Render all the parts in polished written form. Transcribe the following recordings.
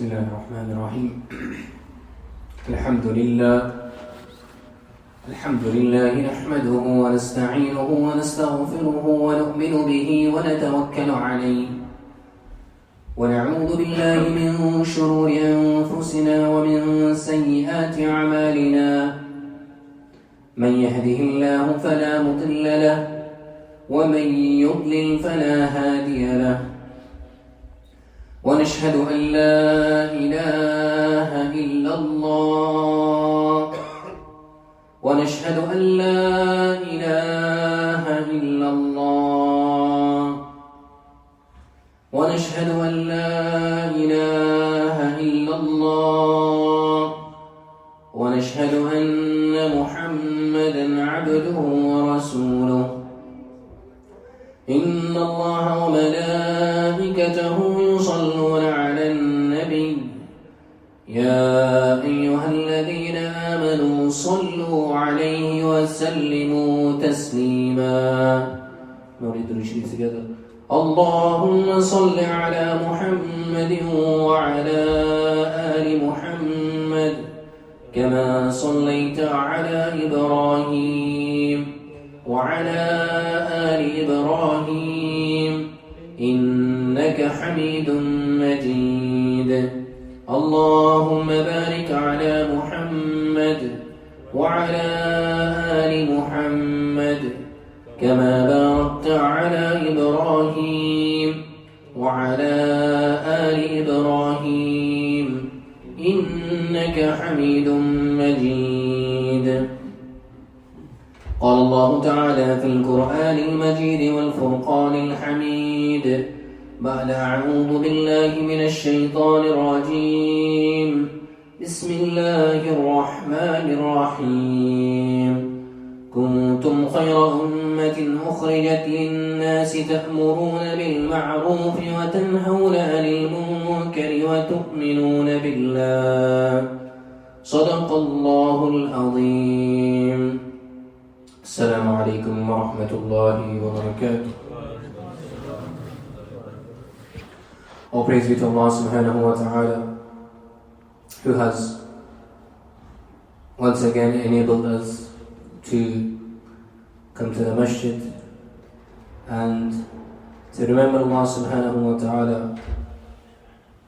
بسم الله الرحمن الرحيم الحمد لله نحمده ونستعينه ونستغفره ونؤمن به ونتوكل عليه ونعوذ بالله من شرور أنفسنا ومن سيئات أعمالنا من يهده الله فلا مضل له ومن يضلل فلا هادي له ونشهد أن لا إله إلا الله ونشهد أن لا إله إلا الله ونشهد أن لا إله إلا الله ونشهد أن محمدا عبده ورسوله إن الله وملائكته يصلون على النبي يا أيها الذين آمنوا صلوا عليه وسلموا تسليما نريد نشيد together اللهم صل على محمد وعلى آل محمد كما صليت على إبراهيم وعلى آل إبراهيم إنك حميد مجيد اللهم بارك على محمد وعلى آل محمد كما باركت على إبراهيم وعلى آل إبراهيم إنك حميد مجيد قال الله تعالى في القرآن المجيد والفرقان الحميد بعد أعوذ بالله من الشيطان الرجيم بسم الله الرحمن الرحيم كنتم خير أمة أخرجت للناس تأمرون بالمعروف وتنهون عن المنكر وتؤمنون بالله صدق الله العظيم السلام عليكم ورحمة الله وبركاته. All praise be to Allah subhanahu wa ta'ala, who has once again enabled us to come to the masjid and to remember Allah subhanahu wa ta'ala,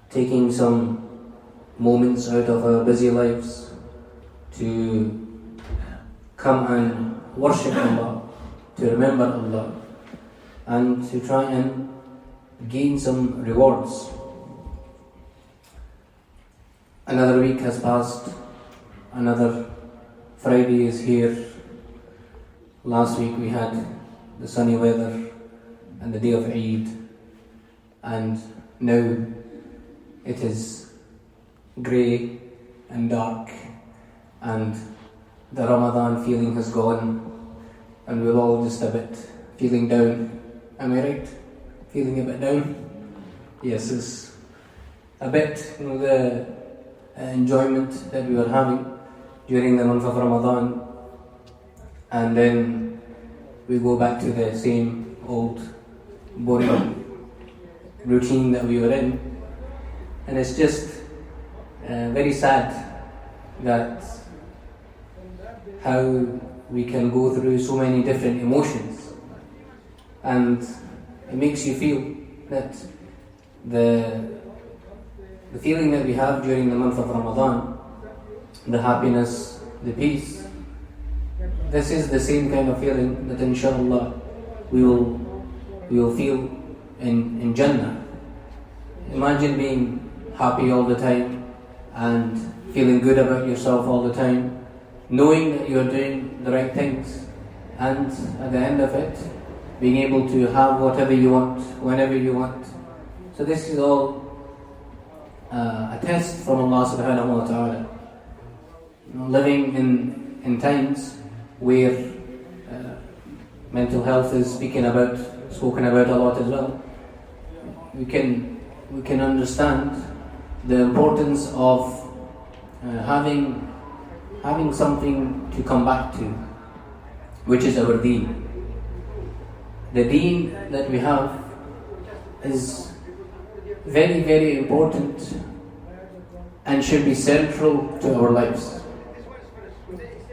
taking some moments out of our busy lives to come and worship Allah, to remember Allah, and to try and gain some rewards. Another week has passed, another Friday is here. Last week we had the sunny weather and the day of Eid, and now it is grey and dark, and the Ramadan feeling has gone, and we're all just a bit feeling down. Am I right? Feeling a bit down? Yes, it's a bit, the enjoyment that we were having during the month of Ramadan, and then we go back to the same old boring routine that we were in, and it's just very sad that how we can go through so many different emotions, and it makes you feel that the feeling that we have during the month of Ramadan, the happiness, the peace, this is the same kind of feeling that inshallah we will feel in Jannah. Imagine being happy all the time and feeling good about yourself all the time, knowing that you're doing the right things, and at the end of it, being able to have whatever you want, whenever you want. So this is all a test from Allah subhanahu wa ta'ala. Living in times where mental health is spoken about a lot as well, we can understand the importance of having something to come back to, which is our deen. The deen that we have is very, very important and should be central to our lives.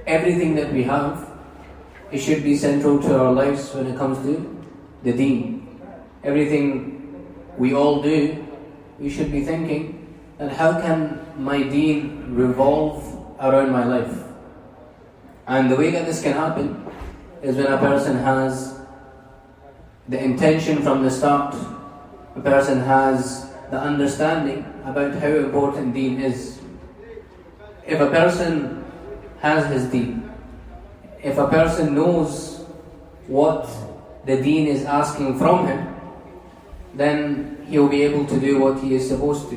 Everything that we have, it should be central to our lives when it comes to the deen. Everything we all do, we should be thinking that how can my deen revolve around my life? And the way that this can happen is when a person has the intention from the start, a person has the understanding about how important deen is. If a person has his deen, if a person knows what the deen is asking from him, then he will be able to do what he is supposed to.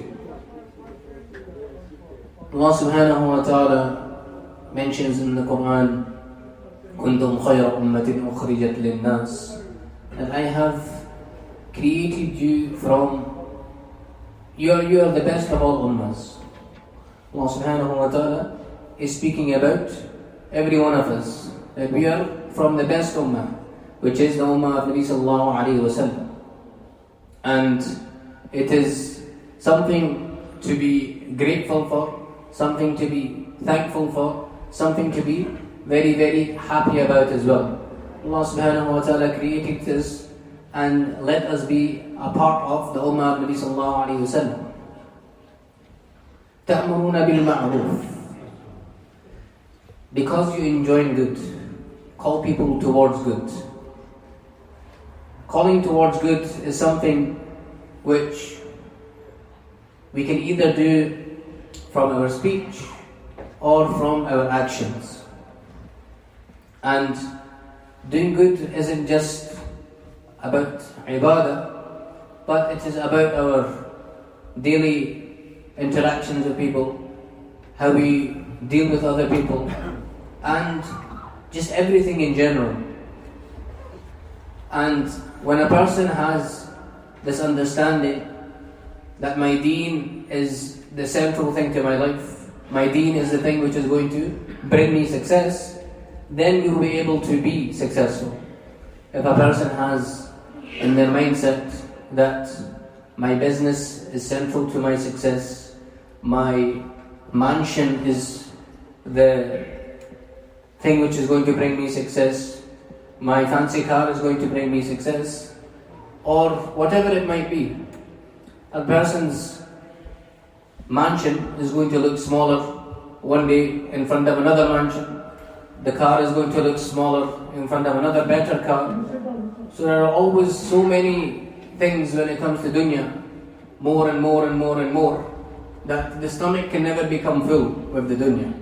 Allah subhanahu wa ta'ala mentions in the Quran, كُنْتُمْ خَيْرَ أُمَّةٍ أُخْرِجَتْ لِلنَّاسِ, that I have created you from, you are the best of all ummahs. Allah subhanahu wa ta'ala is speaking about every one of us, that we are from the best ummah, which is the ummah of Nabi sallallahu alayhi wa sallam. And it is something to be grateful for, something to be thankful for, something to be very, very happy about as well. Allah subhanahu wa ta'ala created this and let us be a part of the ummah of Nabi sallallahu alayhi wa sallam. تَأْمُرُونَ بِالْمَعْرُوفِ, because you enjoy good, call people towards good. Calling towards good is something which we can either do from our speech or from our actions. And doing good isn't just about ibadah, but it is about our daily interactions with people, how we deal with other people, and just everything in general. And when a person has this understanding that my deen is the central thing to my life, my deen is the thing which is going to bring me success, then you'll be able to be successful. If a person has in their mindset that my business is central to my success, my mansion is the thing which is going to bring me success, my fancy car is going to bring me success, or whatever it might be. A person's mansion is going to look smaller one day in front of another mansion. The car is going to look smaller in front of another better car. So there are always so many things when it comes to dunya, more and more and more and more, that the stomach can never become full with the dunya.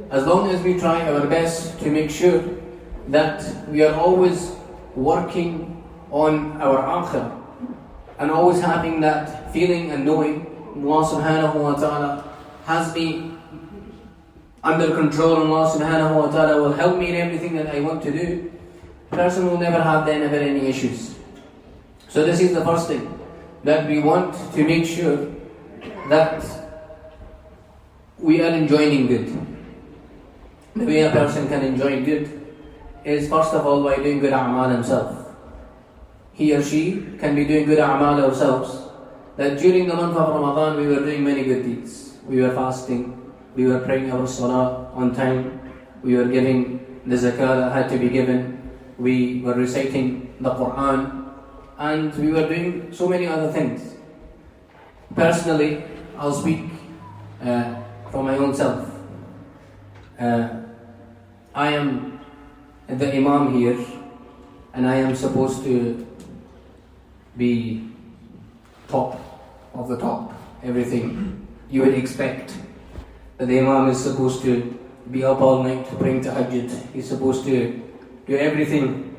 As long as we try our best to make sure that we are always working on our akhirah and always having that feeling and knowing Allah subhanahu wa ta'ala has me under control, and Allah subhanahu wa ta'ala will help me in everything that I want to do, the person will never have then ever any issues. So this is the first thing, that we want to make sure that we are enjoying good. The way a person can enjoy good is first of all by doing good a'mal himself. He or she can be doing good a'mal ourselves. That during the month of Ramadan we were doing many good deeds. We were fasting, we were praying our salah on time, we were giving the zakah that had to be given, we were reciting the Quran, and we were doing so many other things. Personally, I'll speak for my own self. I am the Imam here, and I am supposed to be top of the top. Everything you would expect. The Imam is supposed to be up all night praying tahajjud. He's supposed to do everything,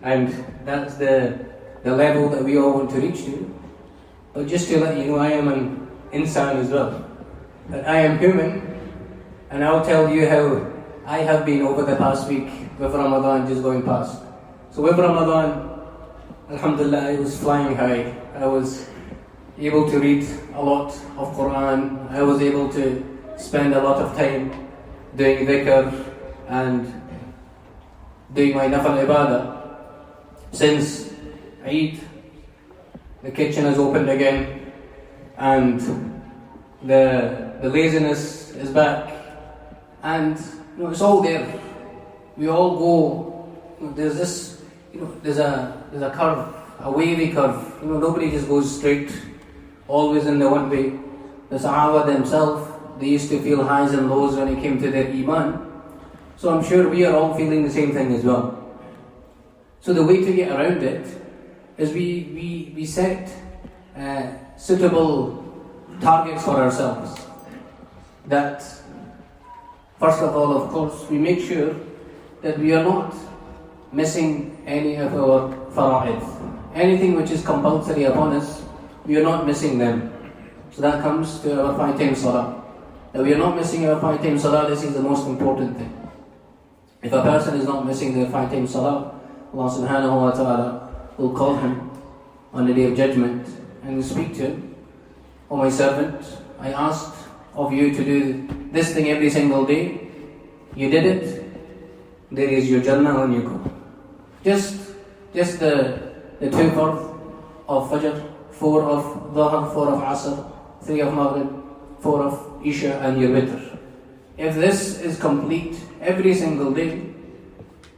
and that's the level that we all want to reach to. But just to let you know, I am an insan as well. That I am human, and I'll tell you how I have been over the past week with Ramadan just going past. So with Ramadan, alhamdulillah, I was flying high. I was able to read a lot of Quran. I was able to spend a lot of time doing dhikr and doing my nafal ibadah. Since Eid, the kitchen has opened again, and the laziness is back, and it's all there. We all go. There's this, there's a curve, a wavy curve. Nobody just goes straight, always in the one way. The Sahaba themselves, they used to feel highs and lows when it came to their iman. So I'm sure we are all feeling the same thing as well. So the way to get around it is we set suitable targets for ourselves. That first of all, of course, we make sure that we are not missing any of our fara'id. Anything which is compulsory upon us, we are not missing them. So that comes to our 5 times salah. That we are not missing our 5 times salah, this is the most important thing. If a person is not missing their 5 times salah, Allah subhanahu wa ta'ala will call him on the day of judgment and will speak to him. "O my servant, I asked of you to do this thing every single day. You did it. There is your Jannah on you go." Just the 2 of Fajr, 4 of Dhuhr, 4 of Asr, 3 of Maghrib, 4 of Isha, and your Witr. If this is complete every single day,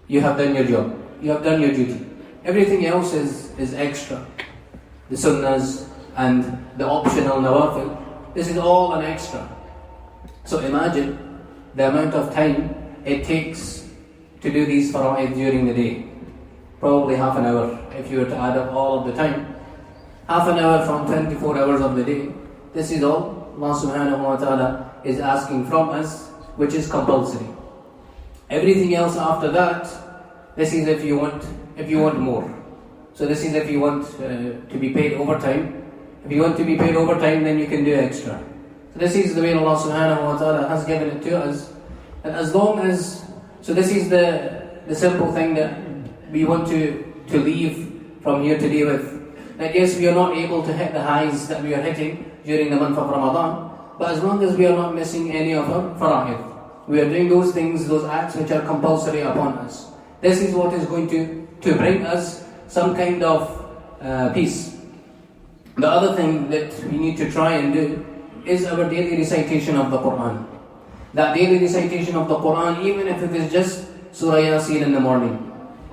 you have done your job. You have done your duty. Everything else is extra. The sunnahs and the optional nawafil, this is all an extra. So imagine the amount of time it takes to do these fara'id during the day. Probably half an hour if you were to add up all of the time. Half an hour from 24 hours of the day. This is all Allah subhanahu wa ta'ala is asking from us, which is compulsory. Everything else after that, this is if you want more. So this is if you want to be paid overtime. If you want to be paid overtime, then you can do extra. So this is the way Allah subhanahu wa ta'ala has given it to us. And as long as, so this is the simple thing that we want to leave from here today with. That yes, we are not able to hit the highs that we are hitting during the month of Ramadan, but as long as we are not missing any of our fara'id, we are doing those things, those acts which are compulsory upon us. This is what is going to bring us some kind of peace. The other thing that we need to try and do is our daily recitation of the Quran. That daily recitation of the Quran, even if it is just Surah Yasin in the morning.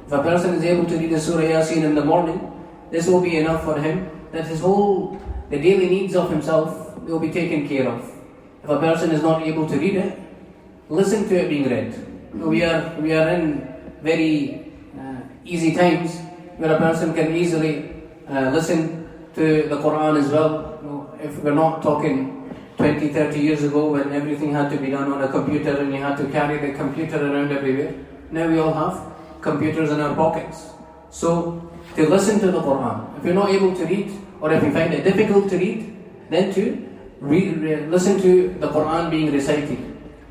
If a person is able to read the Surah Yasin in the morning, this will be enough for him, that the daily needs of himself will be taken care of. If a person is not able to read it, listen to it being read. We are in very easy times where a person can easily listen to the Quran as well. If we're not talking 20, 30 years ago when everything had to be done on a computer and you had to carry the computer around everywhere. Now we all have computers in our pockets. So to listen to the Quran, if you're not able to read, or if you find it difficult to read, then to listen to the Quran being recited.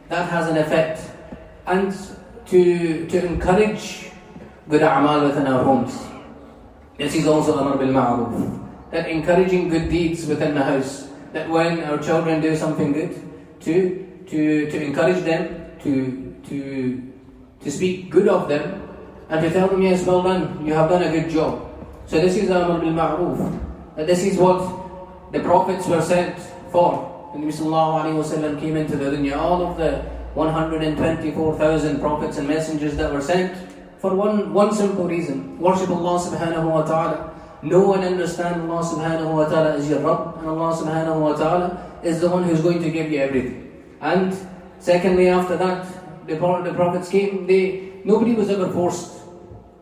That has an effect. And to encourage good a'mal within our homes. This is also amr bil ma'ruf. That encouraging good deeds within the house. That when our children do something good, to encourage them, to speak good of them, and to tell them, yes, well done, you have done a good job. So this is amr bil ma'ruf. This is what the prophets were sent for. When Nabi sallallahu alayhi wa sallam came into the dunya, all of the 124,000 prophets and messengers that were sent, for one simple reason: worship Allah subhanahu wa ta'ala. Know and understand Allah subhanahu wa ta'ala is your Rabb, and Allah subhanahu wa ta'ala is the one who's going to give you everything. And secondly, after that, the prophets came, nobody was ever forced.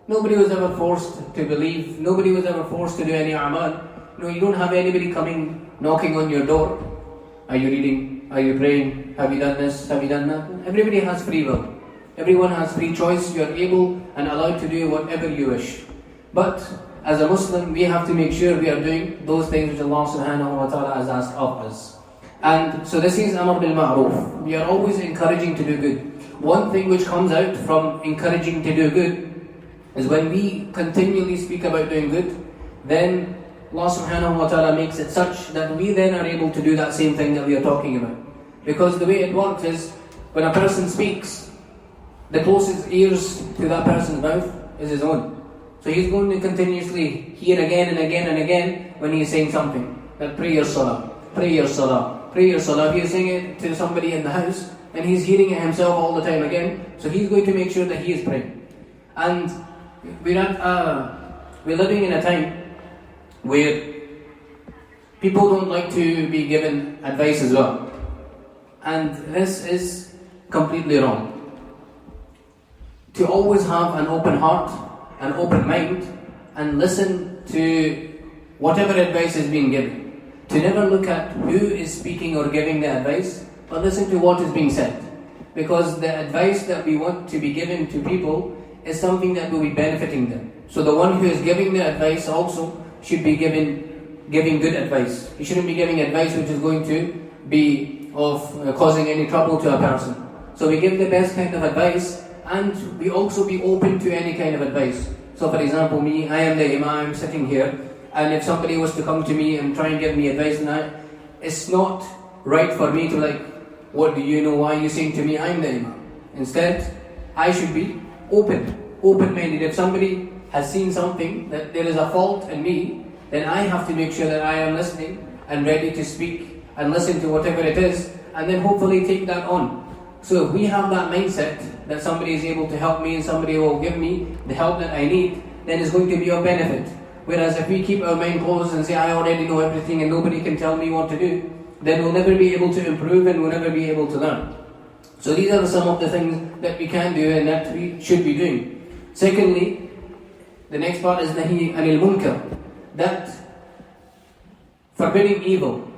Nobody was ever forced to believe. Nobody was ever forced to do any amal. No, you don't have anybody coming, knocking on your door. Are you reading? Are you praying? Have you done this? Have you done that? Everybody has free will. Everyone has free choice. You are able and allowed to do whatever you wish. But as a Muslim, we have to make sure we are doing those things which Allah subhanahu wa ta'ala has asked of us. And so this is amr bil ma'ruf. We are always encouraging to do good. One thing which comes out from encouraging to do good is when we continually speak about doing good, then Allah subhanahu wa ta'ala makes it such that we then are able to do that same thing that we are talking about. Because the way it works is, when a person speaks, the closest ears to that person's mouth is his own. So he's going to continuously hear again and again and again when he's saying something. That pray your salah, pray your salah, pray your salah. If you're saying it to somebody in the house, and he's hearing it himself all the time again, so he's going to make sure that he is praying. And we're living in a time where people don't like to be given advice as well. And this is completely wrong. To always have an open heart, an open mind, and listen to whatever advice is being given. To never look at who is speaking or giving the advice, but listen to what is being said. Because the advice that we want to be given to people is something that will be benefiting them. So the one who is giving the advice also should be giving good advice. He shouldn't be giving advice which is going to be of causing any trouble to a person. So we give the best kind of advice, and we also be open to any kind of advice. So for example, me, I am the Imam, I'm sitting here, and if somebody was to come to me and try and give me advice, it's not right for me to like, what do you know, why are you saying to me, I'm the Imam. Instead, I should be open-minded. If somebody has seen something, that there is a fault in me, then I have to make sure that I am listening and ready to speak and listen to whatever it is, and then hopefully take that on. So if we have that mindset that somebody is able to help me and somebody will give me the help that I need, then it's going to be of benefit. Whereas if we keep our mind closed and say, I already know everything and nobody can tell me what to do, then we'll never be able to improve and we'll never be able to learn. So these are some of the things that we can do and that we should be doing. Secondly, the next part is nahi anil munkar, that forbidding evil,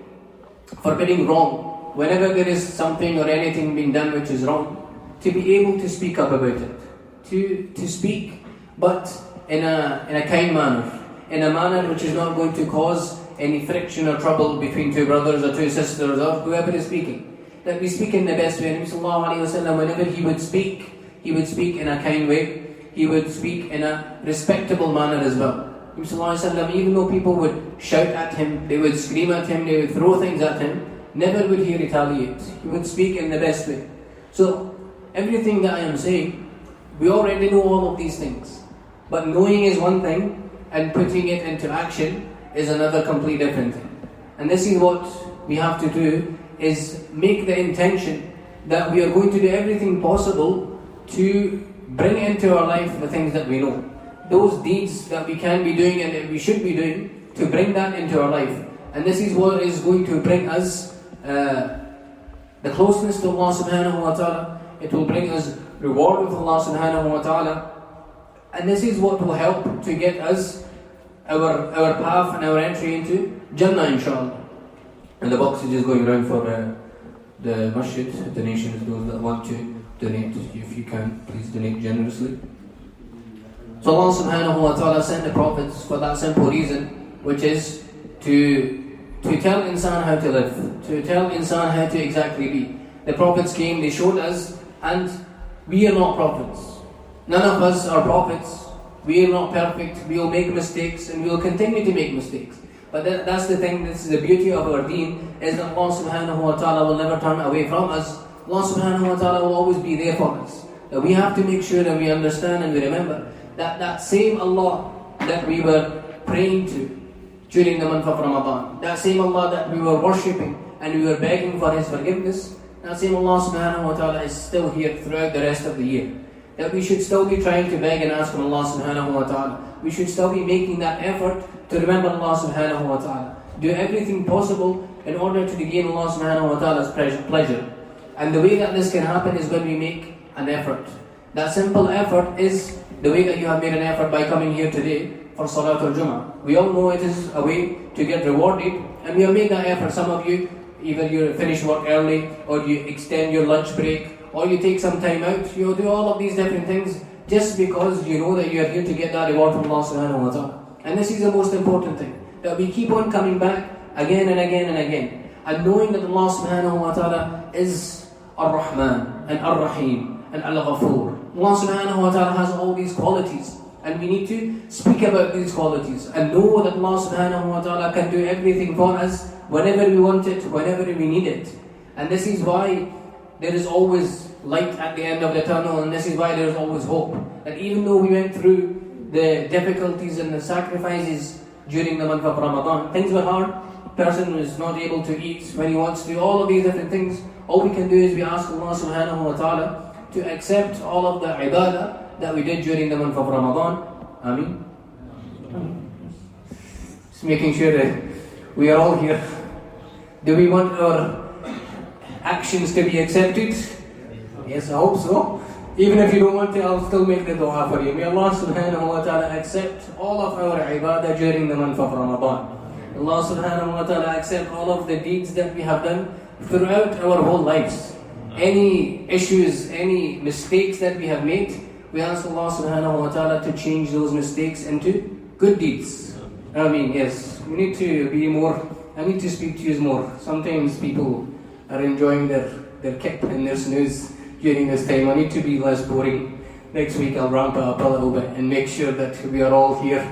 forbidding wrong. Whenever there is something or anything being done which is wrong, to be able to speak up about it, to speak, but in a kind manner, in a manner which is not going to cause any friction or trouble between two brothers or two sisters or whoever is speaking. That we speak in the best way. Nabi sallallahu alayhi wa sallam, whenever he would speak in a kind way, he would speak in a respectable manner as well. Nabi sallallahu alayhi wa sallam, even though people would shout at him, they would scream at him, they would throw things at him, never would he retaliate. He would speak in the best way. So, everything that I am saying, we already know all of these things. But knowing is one thing, and putting it into action is another completely different thing. And this is what we have to do, is make the intention that we are going to do everything possible to bring into our life the things that we know. Those deeds that we can be doing and that we should be doing, to bring that into our life. And this is what is going to bring us the closeness to Allah subhanahu wa ta'ala. It will bring us reward with Allah subhanahu wa ta'ala. And this is what will help to get us our path and our entry into Jannah, inshallah. And the box is just going around for the masjid, donations, those that want to donate. If you can, please donate generously. So Allah subhanahu wa ta'ala sent the prophets for that simple reason, which is to tell insan how to live, to tell insan how to exactly be. The prophets came, they showed us, and we are not prophets. None of us are prophets. We are not perfect. We will make mistakes and we will continue to make mistakes. But that's the thing, this is the beauty of our deen, is that Allah subhanahu wa ta'ala will never turn away from us. Allah subhanahu wa ta'ala will always be there for us. That we have to make sure that we understand and we remember that same Allah that we were praying to during the month of Ramadan, that same Allah that we were worshipping and we were begging for His forgiveness, that same Allah subhanahu wa ta'ala is still here throughout the rest of the year. That we should still be trying to beg and ask from Allah subhanahu wa ta'ala. We should still be making that effort to remember Allah subhanahu wa ta'ala. Do everything possible in order to gain Allah subhanahu wa ta'ala's pleasure. And the way that this can happen is when we make an effort. That simple effort is the way that you have made an effort by coming here today for Salatul Jummah. We all know it is a way to get rewarded, and we have made that effort. Some of you, either you finish work early, or you extend your lunch break, or you take some time out. You do all of these different things just because you know that you are here to get that reward from Allah subhanahu wa ta'ala. And this is the most important thing, that we keep on coming back again and again and again, and knowing that Allah subhanahu wa ta'ala is Ar-Rahman and Ar-Rahim and Al-Ghafur. Allah subhanahu wa ta'ala has all these qualities, and we need to speak about these qualities and know that Allah subhanahu wa ta'ala can do everything for us whenever we want it, whenever we need it. And this is why there is always light at the end of the tunnel, and this is why there is always hope. That even though we went through the difficulties and the sacrifices during the month of Ramadan, things were hard, person who is not able to eat when he wants to, all of these different things. All we can do is we ask Allah subhanahu wa ta'ala to accept all of the ibadah that we did during the month of Ramadan. Ameen. Just making sure that we are all here. Do we want our actions to be accepted? Yes, I hope so. Even if you don't want to, I'll still make the dua for you. May Allah subhanahu wa ta'ala accept all of our ibadah during the month of Ramadan. Allah subhanahu wa ta'ala accept all of the deeds that we have done throughout our whole lives. Any issues, any mistakes that we have made, we ask Allah subhanahu wa ta'ala to change those mistakes into good deeds. I mean, yes, we need to be more, I need to speak to you more. Sometimes people are enjoying their kip and their snooze during this time. I need to be less boring. Next week I'll ramp it up a little bit and make sure that we are all here,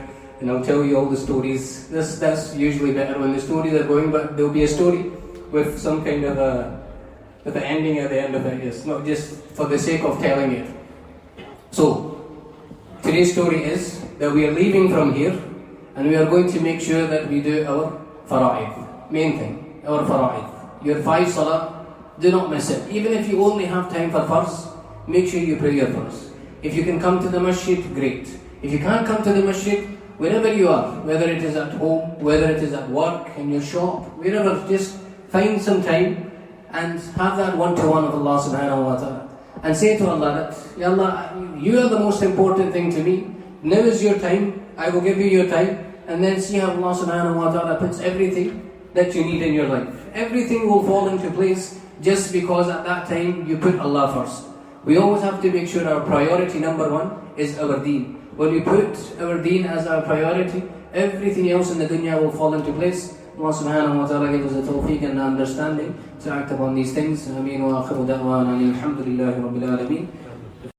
and I'll tell you all the stories. That's usually better when the stories are going, but there'll be a story with some kind of with an ending at the end of it. It's not just for the sake of telling it. So today's story is that we are leaving from here and we are going to make sure that we do our fara'id. Main thing, our fara'id. Your 5 salah, do not miss it. Even if you only have time for farz, make sure you pray your farz. If you can come to the masjid, great. If you can't come to the masjid, wherever you are, whether it is at home, whether it is at work, in your shop, wherever, just find some time and have that one-to-one with Allah subhanahu wa ta'ala. And say to Allah that, Ya Allah, you are the most important thing to me. Now is your time, I will give you your time. And then see how Allah subhanahu wa ta'ala puts everything that you need in your life. Everything will fall into place just because at that time you put Allah first. We always have to make sure our priority number 1 is our deen. When we put our deen as our priority, everything else in the dunya will fall into place. Allah subhanahu wa ta'ala give us the tawfiq and the understanding to act upon these things. Ameen wa akhiru da'wana alhamdulillahi rabbil alameen.